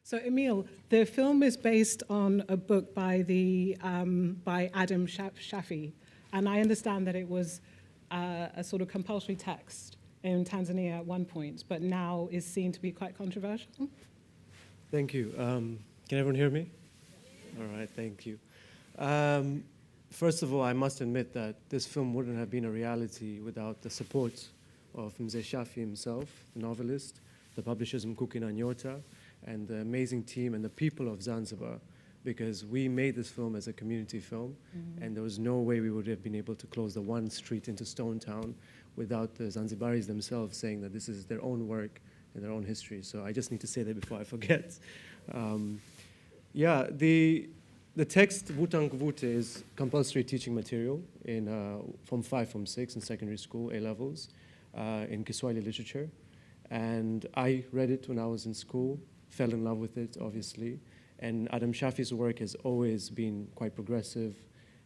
So, Emil, the film is based on a book by by Adam Shafi, and I understand that it was a sort of compulsory text in Tanzania at one point, but now is seen to be quite controversial. Thank you. Can everyone hear me? All right, thank you. First of all, I must admit that this film wouldn't have been a reality without the support of Mzee Shafi himself, the novelist, the publishers Mkuki na Nyota, and the amazing team and the people of Zanzibar, because we made this film as a community film, and there was no way we would have been able to close the one street into Stone Town without the Zanzibaris themselves saying that this is their own work and their own history. So I just need to say that before I forget. The text Vuta N'Kuvute is compulsory teaching material in Form 5, Form 6 in secondary school, A-levels, in Kiswahili literature. And I read it when I was in school, fell in love with it, obviously. And Adam Shafi's work has always been quite progressive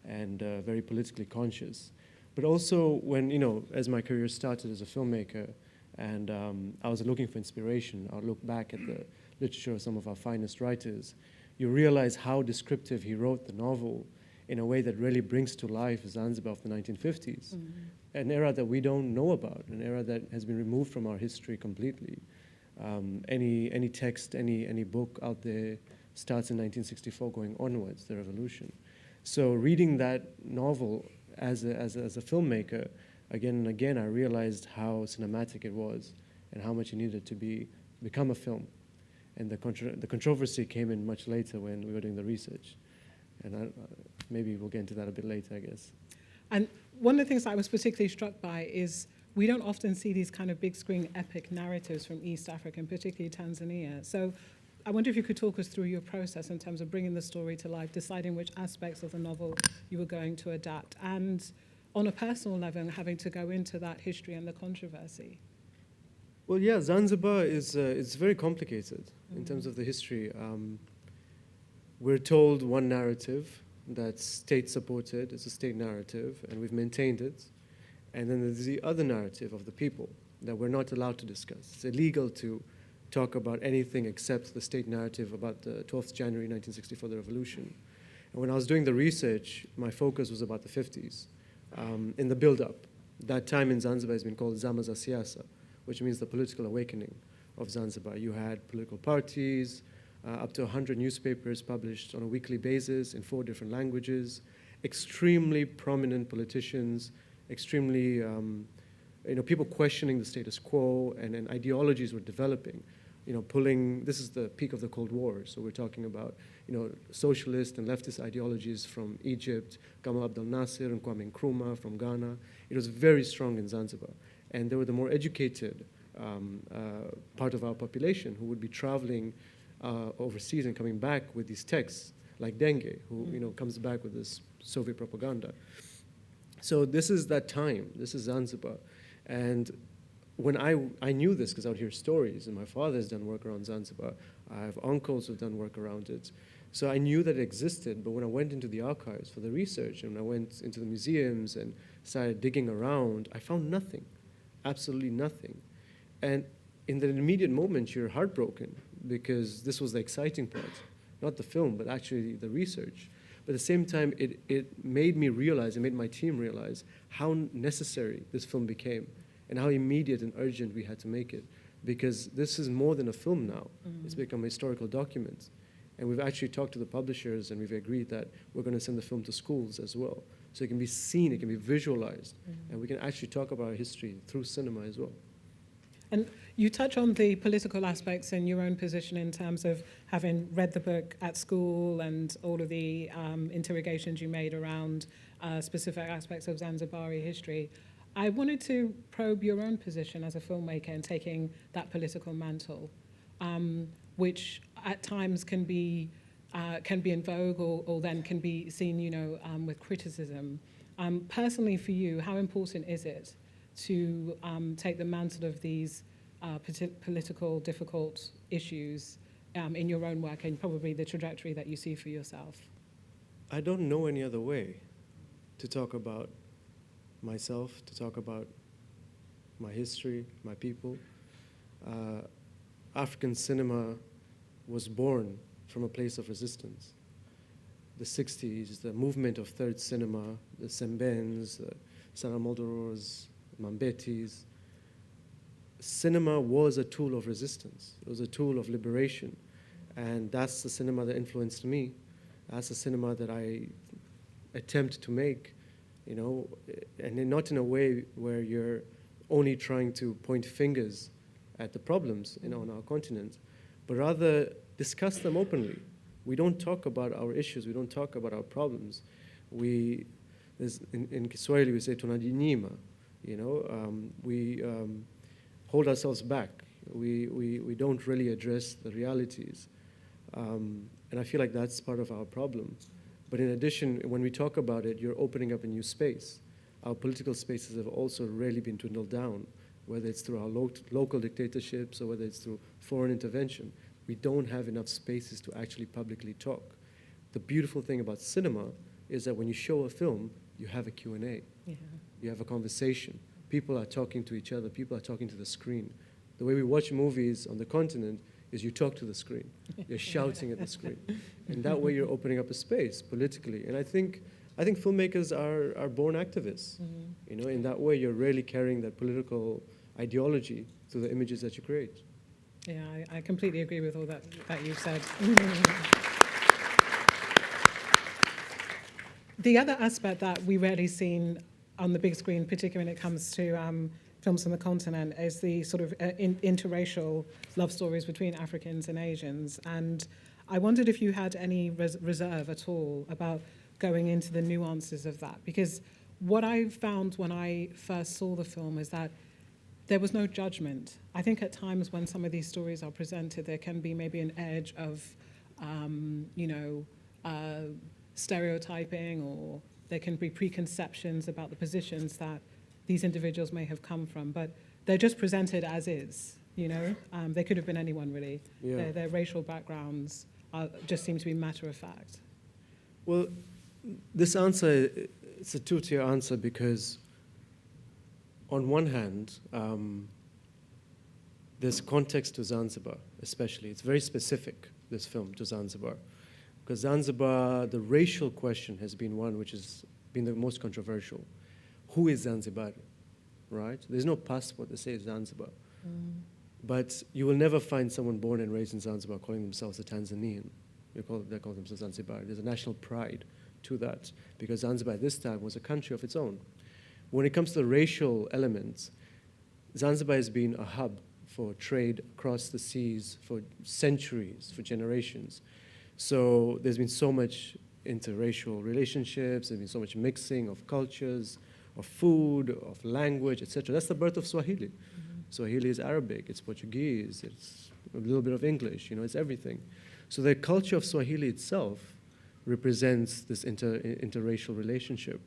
and very politically conscious. But also when, as my career started as a filmmaker, and I was looking for inspiration, I would look back at the literature of some of our finest writers, you realize how descriptive he wrote the novel in a way that really brings to life Zanzibar of the 1950s, an era that we don't know about, an era that has been removed from our history completely. Any text, any book out there starts in 1964 going onwards, the revolution. So reading that novel as a filmmaker, again and again, I realized how cinematic it was and how much it needed to become a film. And the controversy came in much later when we were doing the research. And maybe we'll get into that a bit later, I guess. And one of the things that I was particularly struck by is we don't often see these kind of big screen epic narratives from East Africa, and particularly Tanzania. So I wonder if you could talk us through your process in terms of bringing the story to life, deciding which aspects of the novel you were going to adapt, and on a personal level, having to go into that history and the controversy. Well, yeah, Zanzibar is it's very complicated in terms of the history. We're told one narrative that's state-supported, it's a state narrative, and we've maintained it. And then there's the other narrative of the people that we're not allowed to discuss. It's illegal to talk about anything except the state narrative about the 12th January 1964, the revolution. And when I was doing the research, my focus was about the 50s. In the build-up, that time in Zanzibar has been called Zama za Siasa, which means the political awakening of Zanzibar. You had political parties, up to 100 newspapers published on a weekly basis in 4 different languages, extremely prominent politicians, extremely, people questioning the status quo, and ideologies were developing. This is the peak of the Cold War, so we're talking about, socialist and leftist ideologies from Egypt, Gamal Abdel Nasser and Kwame Nkrumah from Ghana. It was very strong in Zanzibar. And they were the more educated part of our population who would be traveling overseas and coming back with these texts, like Denge, who comes back with this Soviet propaganda. So this is that time. This is Zanzibar. And when I knew this because I would hear stories, and my father has done work around Zanzibar. I have uncles who've done work around it. So I knew that it existed, but when I went into the archives for the research, and when I went into the museums and started digging around, I found nothing, absolutely nothing. And in the immediate moment, you're heartbroken because this was the exciting part, not the film, but actually the research. But at the same time, it made me realize, it made my team realize how necessary this film became and how immediate and urgent we had to make it, because this is more than a film now. It's become a historical document. And we've actually talked to the publishers, and we've agreed that we're going to send the film to schools as well. So it can be seen, it can be visualized, and we can actually talk about our history through cinema as well. And you touch on the political aspects in your own position in terms of having read the book at school and all of the interrogations you made around specific aspects of Zanzibari history. I wanted to probe your own position as a filmmaker in taking that political mantle, which at times can be in vogue or then can be seen, with criticism. Personally, for you, how important is it to take the mantle of these political difficult issues in your own work and probably the trajectory that you see for yourself? I don't know any other way to talk about myself, to talk about my history, my people. African cinema was born from a place of resistance. The 60s, the movement of third cinema, the Sembens, the Saramodorors, Mambetis. Cinema was a tool of resistance. It was a tool of liberation. And that's the cinema that influenced me. That's the cinema that I attempt to make, you know, and not in a way where you're only trying to point fingers at the problems, you know, on our continent, but rather discuss them openly. We don't talk about our issues. We don't talk about our problems. In Swahili, we say tunajinyima, you know. We hold ourselves back. We don't really address the realities. And I feel like that's part of our problem. But in addition, when we talk about it, you're opening up a new space. Our political spaces have also really been dwindled down, whether it's through our local dictatorships or whether it's through foreign intervention. We don't have enough spaces to actually publicly talk. The beautiful thing about cinema is that when you show a film, you have a Q&A. Yeah. You have a conversation. People are talking to each other. People are talking to the screen. The way we watch movies on the continent is you talk to the screen. You're shouting at the screen. And that way you're opening up a space politically. And I think filmmakers are born activists. Mm-hmm. You know, in that way you're really carrying that political ideology through the images that you create. Yeah, I completely agree with all that you've said. The other aspect that we rarely seen on the big screen, particularly when it comes to films on the continent, is the sort of interracial love stories between Africans and Asians. And I wondered if you had any reserve at all about going into the nuances of that. Because what I found when I first saw the film is that there was no judgment. I think at times when some of these stories are presented, there can be maybe an edge of, stereotyping, or there can be preconceptions about the positions that these individuals may have come from, but they're just presented as is, you know? They could have been anyone, really. Yeah. Their racial backgrounds just seem to be matter of fact. Well, this answer, it's a two-tier answer because on one hand, there's context to Zanzibar, especially. It's very specific, this film, to Zanzibar. Because Zanzibar, the racial question has been one which has been the most controversial. Who is Zanzibar, right? There's no passport that says Zanzibar. Mm. But you will never find someone born and raised in Zanzibar calling themselves a Tanzanian. They call themselves Zanzibar. There's a national pride to that, because Zanzibar at this time was a country of its own. When it comes to the racial elements, Zanzibar has been a hub for trade across the seas for centuries, for generations. So there's been so much interracial relationships, there's been so much mixing of cultures, of food, of language, etc. That's the birth of Swahili. Mm-hmm. Swahili is Arabic, it's Portuguese, it's a little bit of English, you know, it's everything. So the culture of Swahili itself represents this interracial relationship.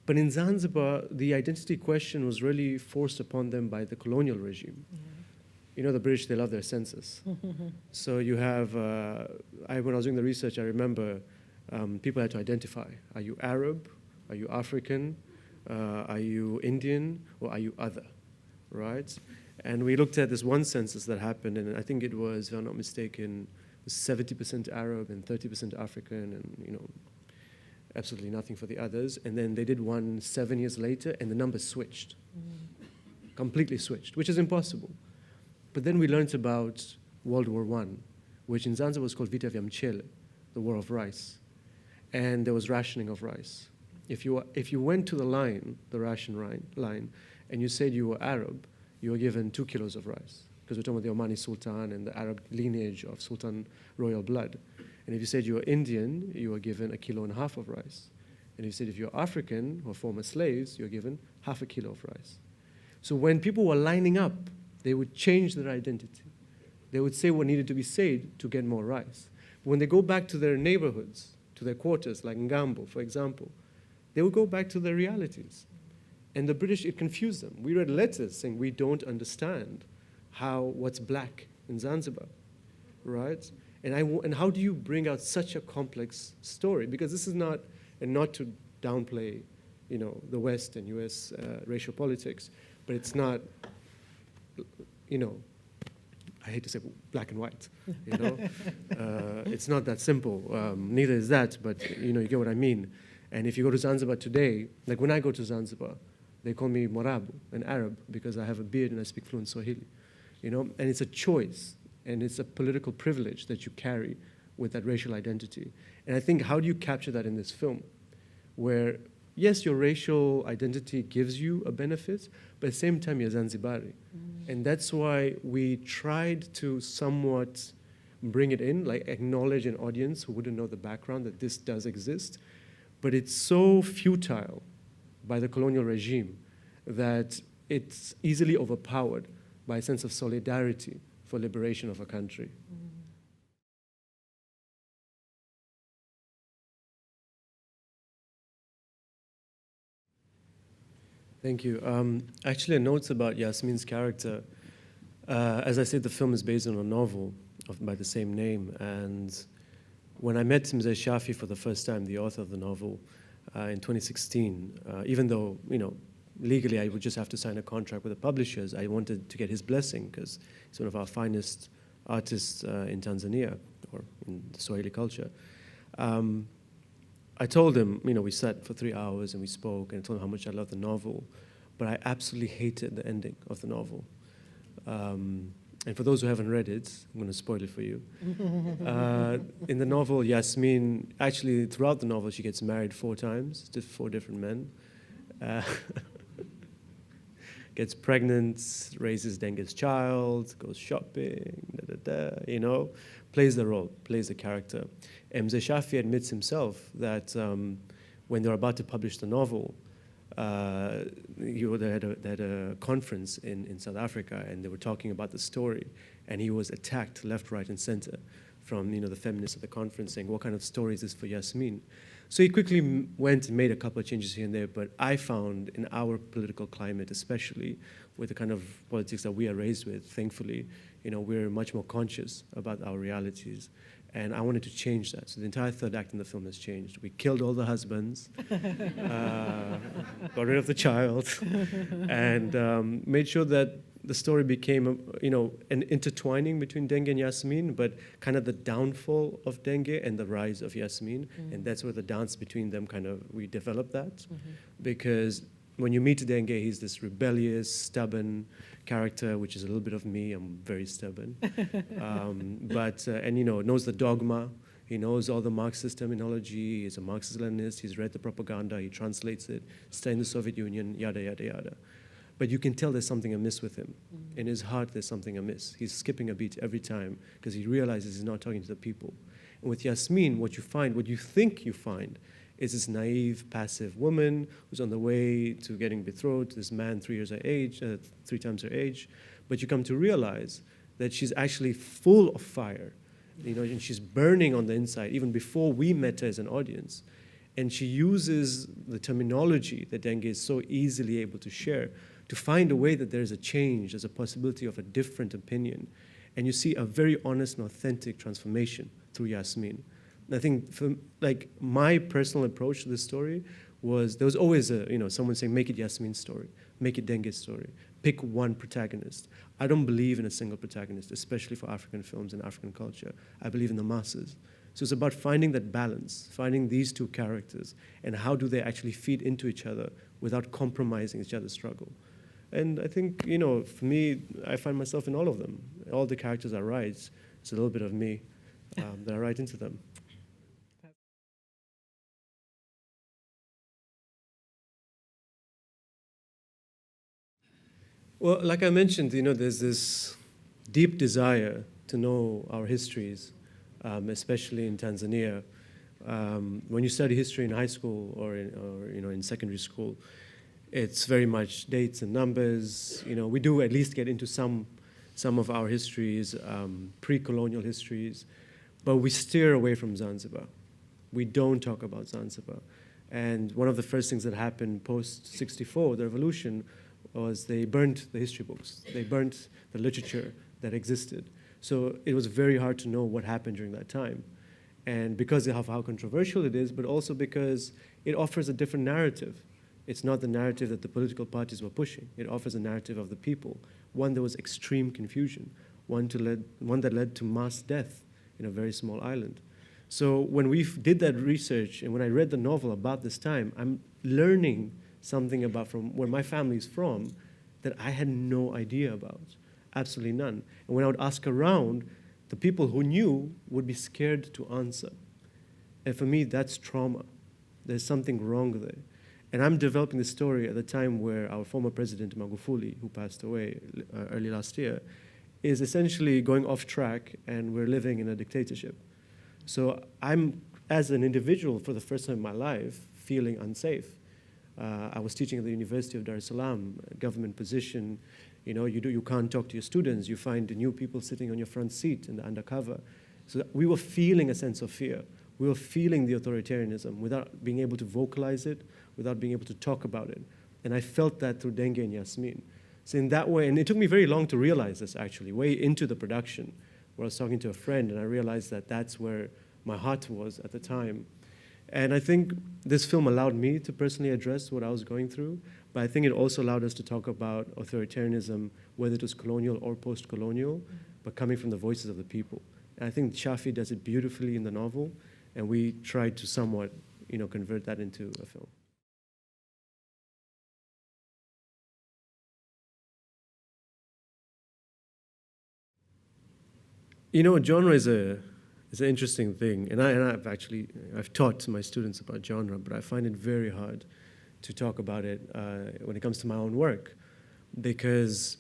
But in Zanzibar, the identity question was really forced upon them by the colonial regime. Mm-hmm. You know, the British, they love their census. So you have, when I was doing the research, I remember people had to identify. Are you Arab? Are you African? Are you Indian? Or are you other? Right? And we looked at this one census that happened, and I think it was, if I'm not mistaken, 70% Arab and 30% African, and, you know, absolutely nothing for the others. And then they did one 7 years later, and the numbers switched. Completely switched, which is impossible. But then we learned about World War I, which in Zanzibar was called Vita vya Mchele, the War of Rice. And there was rationing of rice. If you went to the line, the ration line, and you said you were Arab, you were given 2 kilos of rice, because we're talking about the Omani Sultan and the Arab lineage of Sultan royal blood. And if you said you were Indian, you were given 1.5 kilos of rice. And if you said if you're African or former slaves, you're given 0.5 kilo of rice. So when people were lining up, they would change their identity. They would say what needed to be said to get more rice. When they go back to their neighborhoods, to their quarters, like Ngambo, for example, they would go back to their realities. And the British, it confused them. We read letters saying we don't understand what's black in Zanzibar, right? And how do you bring out such a complex story? Because this is not, and not to downplay, you know, the West and U.S. Racial politics, but it's not, you know, I hate to say black and white, you know. It's not that simple. Neither is that, but you know, you get what I mean. And if you go to Zanzibar today, like when I go to Zanzibar, they call me Morabu, an Arab, because I have a beard and I speak fluent Swahili, you know. And it's a choice, and it's a political privilege that you carry with that racial identity. And I think, how do you capture that in this film, where yes, your racial identity gives you a benefit, but at the same time, you're Zanzibari. And that's why we tried to somewhat bring it in, like acknowledge an audience who wouldn't know the background that this does exist. But it's so futile by the colonial regime that it's easily overpowered by a sense of solidarity for liberation of a country. Thank you. Actually, notes about Yasmin's character. As I said, the film is based on a novel by the same name. And when I met Mzee Shafi for the first time, the author of the novel, in 2016, even though, you know, legally I would just have to sign a contract with the publishers, I wanted to get his blessing because he's one of our finest artists in Tanzania or in the Swahili culture. I told him, you know, we sat for 3 hours and we spoke, and I told him how much I loved the novel, but I absolutely hated the ending of the novel. And for those who haven't read it, I'm going to spoil it for you. In the novel, Yasmin, actually throughout the novel, she gets married 4 times to 4 different men. Gets pregnant, raises Denge's child, goes shopping, you know, plays the role, plays the character. And Mzee Shafi admits himself that when they were about to publish the novel, they had a conference in South Africa, and they were talking about the story, and he was attacked left, right, and center from, you know, the feminists at the conference, saying, what kind of story is this for Yasmin? So he quickly went and made a couple of changes here and there, but I found in our political climate, especially with the kind of politics that we are raised with, thankfully, you know, we're much more conscious about our realities. And I wanted to change that. So the entire third act in the film has changed. We killed all the husbands, got rid of the child, and made sure that the story became, you know, an intertwining between Denge and Yasmin, but kind of the downfall of Denge and the rise of Yasmin. And that's where the dance between them kind of, we developed that. Because when you meet Denge, he's this rebellious, stubborn character, which is a little bit of me. I'm very stubborn. And, you know, knows the dogma. He knows all the Marxist terminology. He's a Marxist-Leninist. He's read the propaganda. He translates it. Stay in the Soviet Union, yada, yada, yada. But you can tell there's something amiss with him. In his heart, there's something amiss. He's skipping a beat every time because he realizes he's not talking to the people. And with Yasmin, what you find, what you think you find, is this naive, passive woman who's on the way to getting betrothed to this man 3 years her age, 3 times her age. But you come to realize that she's actually full of fire, you know, and she's burning on the inside even before we met her as an audience. And she uses the terminology that Denge is so easily able to share to find a way that there's a change, there's a possibility of a different opinion. And you see a very honest and authentic transformation through Yasmin. And I think, for, like, my personal approach to this story was, there was always someone saying, make it Yasmin's story, make it Denge's story, pick one protagonist. I don't believe in a single protagonist, especially for African films and African culture. I believe in the masses. So it's about finding that balance, finding these 2 characters, and how do they actually feed into each other without compromising each other's struggle. And I think, you know, for me, I find myself in all of them. All the characters I write, it's a little bit of me that I write into them. Well, like I mentioned, you know, there's this deep desire to know our histories, especially in Tanzania. When you study history in high school or in secondary school, it's very much dates and numbers. You know, we do at least get into some of our histories, pre-colonial histories, but we steer away from Zanzibar. We don't talk about Zanzibar. And one of the first things that happened post-64, the revolution, was they burnt the history books. They burnt the literature that existed. So it was very hard to know what happened during that time. And because of how controversial it is, but also because it offers a different narrative. It's not the narrative that the political parties were pushing. It offers a narrative of the people, one that was extreme confusion, one that led to mass death in a very small island. So when we did that research and when I read the novel about this time, I'm learning something about from where my family's from that I had no idea about, absolutely none. And when I would ask around, the people who knew would be scared to answer. And for me, that's trauma. There's something wrong there. And I'm developing the story at the time where our former president, Magufuli, who passed away early last year, is essentially going off track and we're living in a dictatorship. So I'm, as an individual, for the first time in my life, feeling unsafe. I was teaching at the University of Dar es Salaam, a government position. You know, you can't talk to your students. You find new people sitting on your front seat in the undercover. So we were feeling a sense of fear. We were feeling the authoritarianism without being able to vocalize it, without being able to talk about it. And I felt that through Denge and Yasmin. So in that way, and it took me very long to realize this actually, way into the production, where I was talking to a friend and I realized that that's where my heart was at the time. And I think this film allowed me to personally address what I was going through, but I think it also allowed us to talk about authoritarianism, whether it was colonial or post-colonial, but coming from the voices of the people. And I think Shafi does it beautifully in the novel, and we tried to somewhat, convert that into a film. Genre is an interesting thing, and I've taught my students about genre, but I find it very hard to talk about it when it comes to my own work, because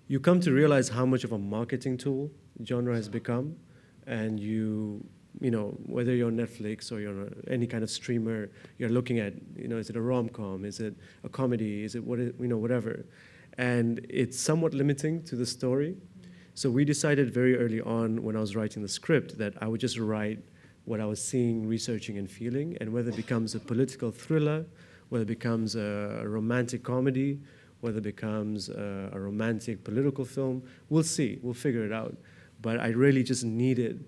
you come to realize how much of a marketing tool genre has become, and whether you're on Netflix or you're on any kind of streamer, you're looking at, is it a rom-com, is it a comedy, is it whatever, and it's somewhat limiting to the story. So we decided very early on when I was writing the script that I would just write what I was seeing, researching, and feeling, and whether it becomes a political thriller, whether it becomes a romantic comedy, whether it becomes a romantic political film, we'll see, we'll figure it out. But I really just needed,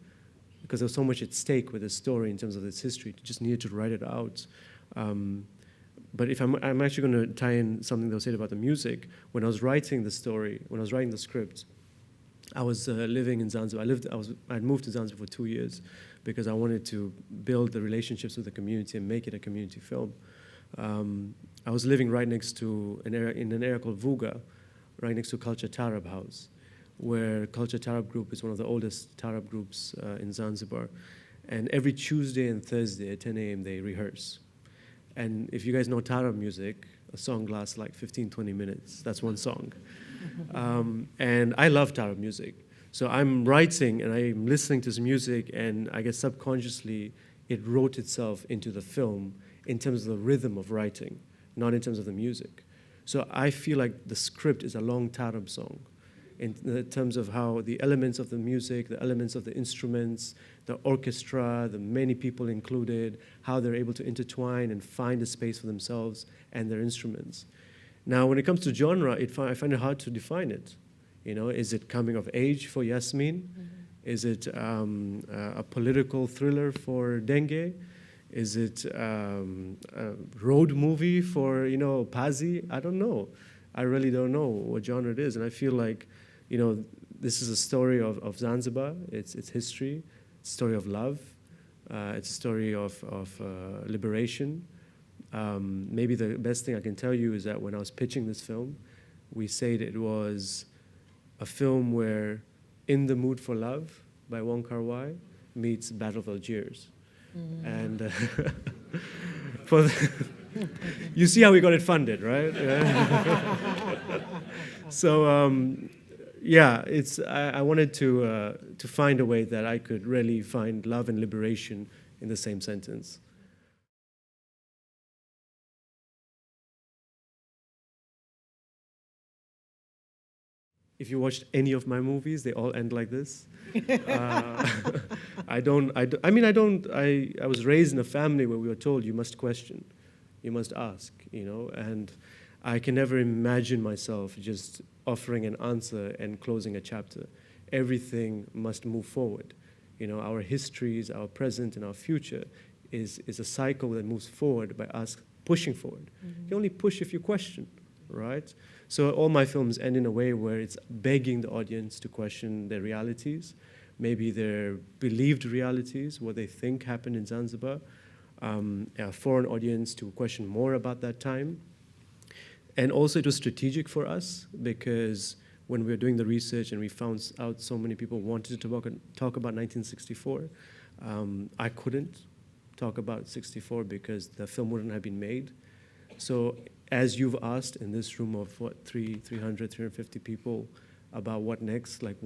because there was so much at stake with the story in terms of its history, just needed to write it out. But if I'm actually going to tie in something that was said about the music, when I was writing the story, when I was writing the script, I was living in Zanzibar. I'd moved to Zanzibar for 2 years because I wanted to build the relationships with the community and make it a community film. I was living right next to in an area called Vuga, right next to Culture Taarab House, where Culture Taarab Group is one of the oldest Taarab groups in Zanzibar. And every Tuesday and Thursday at 10 a.m. they rehearse. And if you guys know Taarab music, a song lasts like 15, 20 minutes. That's one song. And I love Taarab music. So I'm writing and I'm listening to this music, and I guess subconsciously it wrote itself into the film in terms of the rhythm of writing, not in terms of the music. So I feel like the script is a long Taarab song in terms of how the elements of the music, the elements of the instruments, the orchestra, the many people included, how they're able to intertwine and find a space for themselves and their instruments. Now, when it comes to genre, I find it hard to define it. Is it coming of age for Yasmin? Mm-hmm. Is it a political thriller for Denge? Is it a road movie for, Pazi? I don't know. I really don't know what genre it is. And I feel like, this is a story of Zanzibar. It's history. It's a story of love. It's a story of liberation. Maybe the best thing I can tell you is that when I was pitching this film, we said it was a film where In the Mood for Love by Wong Kar-Wai meets Battle of Algiers. Mm. And you see how we got it funded, right? Yeah. So I wanted to find a way that I could really find love and liberation in the same sentence. If you watched any of my movies, they all end like this. I was raised in a family where we were told you must question, you must ask, and I can never imagine myself just offering an answer and closing a chapter. Everything must move forward. Our histories, our present, and our future is a cycle that moves forward by us pushing forward. Mm-hmm. You only push if you question, right? So all my films end in a way where it's begging the audience to question their realities, maybe their believed realities, what they think happened in Zanzibar, a foreign audience to question more about that time. And also it was strategic for us because when we were doing the research and we found out so many people wanted to talk about 1964, I couldn't talk about 64 because the film wouldn't have been made. So as you've asked in this room of 300, 350 people about what next, like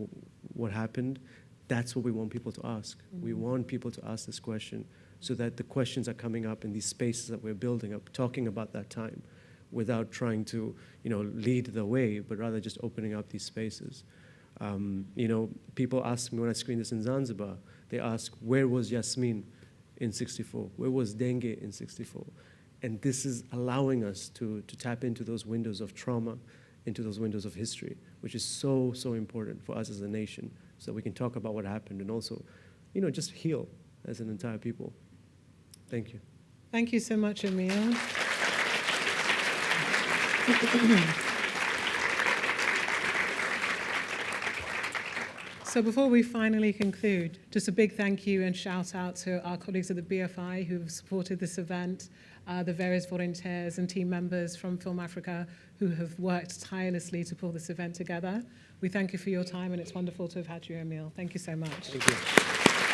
what happened, that's what we want people to ask. We want people to ask this question so that the questions are coming up in these spaces that we're building up, talking about that time without trying to, lead the way, but rather just opening up these spaces. People ask me when I screen this in Zanzibar, they ask, where was Yasmin in 64? Where was Denge in 64? And this is allowing us to tap into those windows of trauma, into those windows of history, which is so, so important for us as a nation, so we can talk about what happened and also, just heal as an entire people. Thank you. Thank you so much, Amil. So before we finally conclude, just a big thank you and shout out to our colleagues at the BFI who've supported this event, the various volunteers and team members from Film Africa who have worked tirelessly to pull this event together. We thank you for your time, and it's wonderful to have had you, Amil. Thank you so much. Thank you.